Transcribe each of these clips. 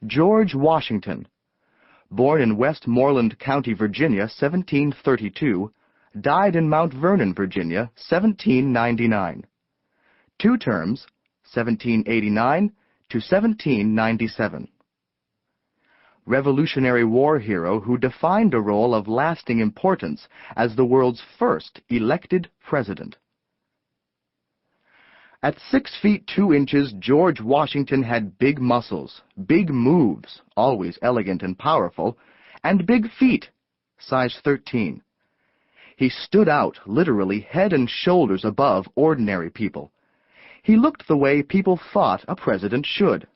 George Washington, born in Westmoreland County, Virginia, 1732, died in Mount Vernon, Virginia, 1799. 2 terms, 1789 to 1797. Revolutionary War hero who defined a role of lasting importance as the world's first elected president. At 6 feet 2 inches, George Washington had big muscles, big moves, always elegant and powerful, and big feet, size 13. He stood out, literally head and shoulders above ordinary people. He looked the way people thought a president should.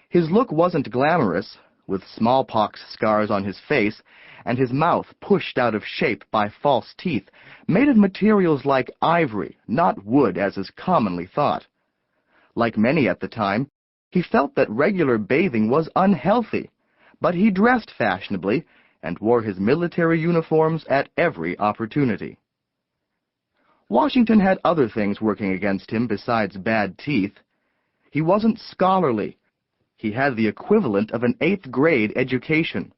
His look wasn't glamorous, with smallpox scars on his face and his mouth pushed out of shape by false teeth, made of materials like ivory, not wood as is commonly thought. Like many at the time, he felt that regular bathing was unhealthy, but he dressed fashionably and wore his military uniforms at every opportunity. Washington had other things working against him besides bad teeth. He wasn't scholarly. He had the equivalent of an 8th grade education.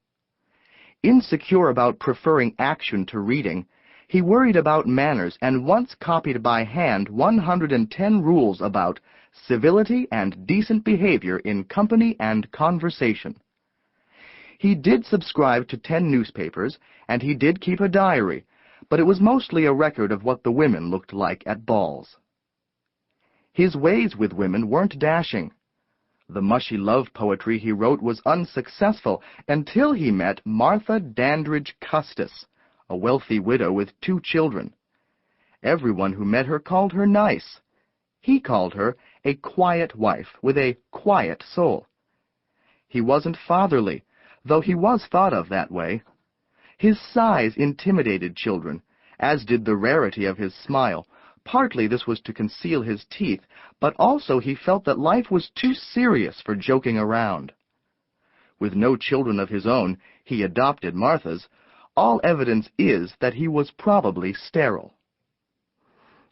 Insecure about preferring action to reading, he worried about manners and once copied by hand 110 rules about civility and decent behavior in company and conversation. He did subscribe to 10 newspapers, and he did keep a diary, but it was mostly a record of what the women looked like at balls. His ways with women weren't dashing. The mushy love poetry he wrote was unsuccessful until he met Martha Dandridge Custis, a wealthy widow with 2 children. Everyone who met her called her nice. He called her a quiet wife with a quiet soul. He wasn't fatherly, though he was thought of that way. His size intimidated children, as did the rarity of his smile. Partly this was to conceal his teeth, but also he felt that life was too serious for joking around. With no children of his own, he adopted Martha's. All evidence is that he was probably sterile.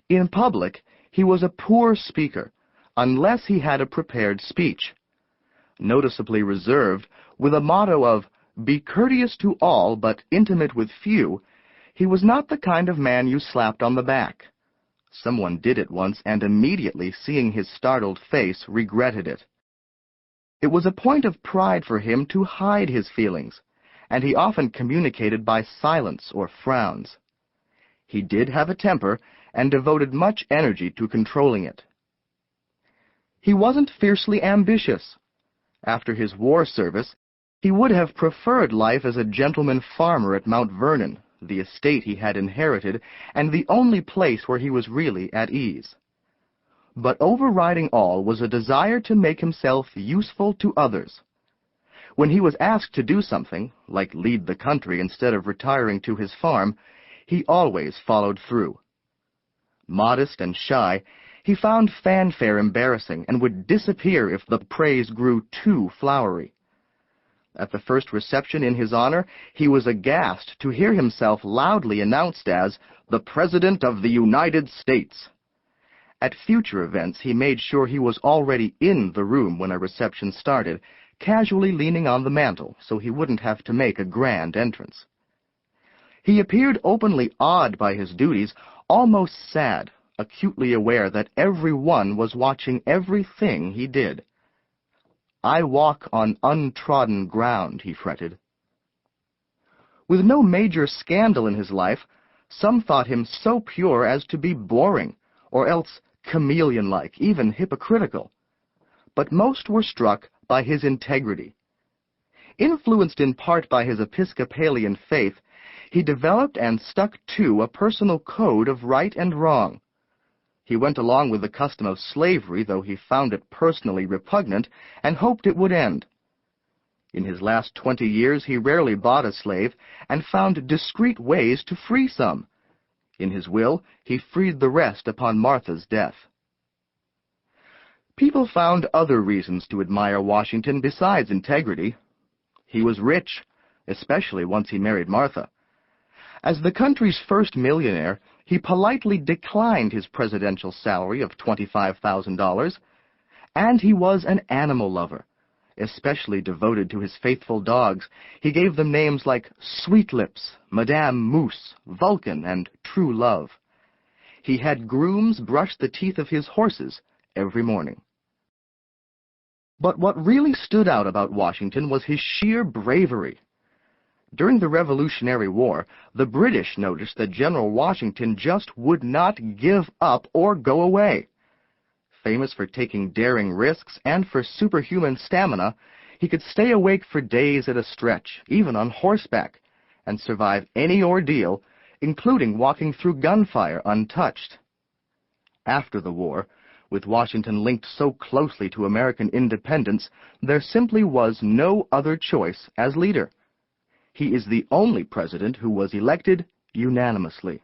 In public, he was a poor speaker, unless he had a prepared speech. Noticeably reserved, with a motto of, "Be courteous to all, but intimate with few," he was not the kind of man you slapped on the back. Someone did it once, and immediately, seeing his startled face, regretted it. It was a point of pride for him to hide his feelings, and he often communicated by silence or frowns. He did have a temper, and devoted much energy to controlling it. He wasn't fiercely ambitious. After his war service, he would have preferred life as a gentleman farmer at Mount Vernon, the estate he had inherited, and the only place where he was really at ease. But overriding all was a desire to make himself useful to others. When he was asked to do something, like lead the country instead of retiring to his farm, he always followed through. Modest and shy, he found fanfare embarrassing and would disappear if the praise grew too flowery. At the first reception in his honor, he was aghast to hear himself loudly announced as the President of the United States. At future events, he made sure he was already in the room when a reception started, casually leaning on the mantel so he wouldn't have to make a grand entrance. He appeared openly awed by his duties, almost sad, acutely aware that everyone was watching everything he did. "I walk on untrodden ground," he fretted. With no major scandal in his life, some thought him so pure as to be boring, or else chameleon-like, even hypocritical. But most were struck by his integrity. Influenced in part by his Episcopalian faith, he developed and stuck to a personal code of right and wrong. He went along with the custom of slavery, though he found it personally repugnant, and hoped it would end. In his last 20 years he rarely bought a slave, and found discreet ways to free some. In his will, he freed the rest upon Martha's death. People found other reasons to admire Washington besides integrity. He was rich, especially once he married Martha. As the country's first millionaire, he politely declined his presidential salary of $25,000, and he was an animal lover, Especially devoted to his faithful dogs, he gave them names like Sweet Lips, Madame Moose, Vulcan, and True Love. He had grooms brush the teeth of his horses every morning. But what really stood out about Washington was his sheer bravery. During the Revolutionary War, the British noticed that General Washington just would not give up or go away. Famous for taking daring risks and for superhuman stamina, he could stay awake for days at a stretch, even on horseback, and survive any ordeal, including walking through gunfire untouched. After the war, with Washington linked so closely to American independence, there simply was no other choice as leader. He is the only president who was elected unanimously.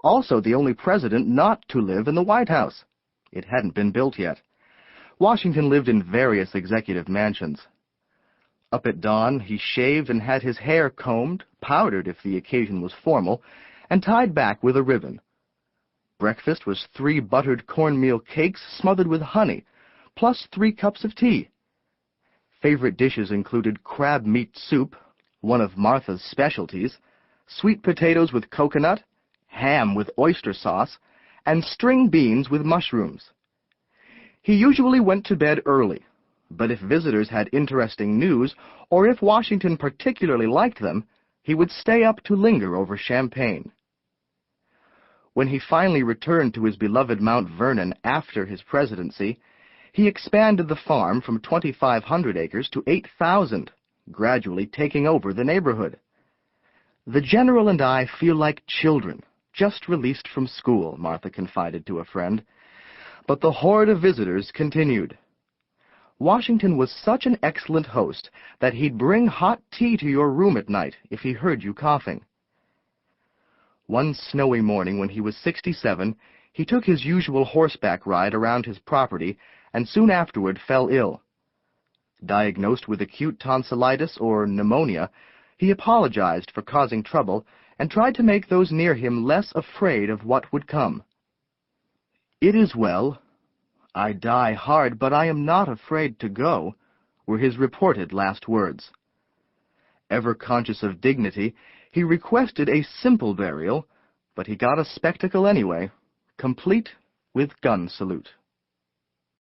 Also the only president not to live in the White House. It hadn't been built yet. Washington lived in various executive mansions. Up at dawn, he shaved and had his hair combed, powdered if the occasion was formal, and tied back with a ribbon. Breakfast was 3 buttered cornmeal cakes smothered with honey, plus 3 cups of tea. Favorite dishes included crab meat soup, one of Martha's specialties, sweet potatoes with coconut, ham with oyster sauce, and string beans with mushrooms. He usually went to bed early, but if visitors had interesting news, or if Washington particularly liked them, he would stay up to linger over champagne. When he finally returned to his beloved Mount Vernon after his presidency, he expanded the farm from 2,500 acres to 8,000, gradually taking over the neighborhood. "The General and I feel like children, just released from school," Martha confided to a friend. But the horde of visitors continued. Washington was such an excellent host that he'd bring hot tea to your room at night if he heard you coughing. One snowy morning when he was 67, he took his usual horseback ride around his property and soon afterward fell ill. Diagnosed with acute tonsillitis or pneumonia, he apologized for causing trouble and tried to make those near him less afraid of what would come. "It is well. I die hard, but I am not afraid to go," were his reported last words. Ever conscious of dignity, he requested a simple burial, but he got a spectacle anyway, complete with gun salute.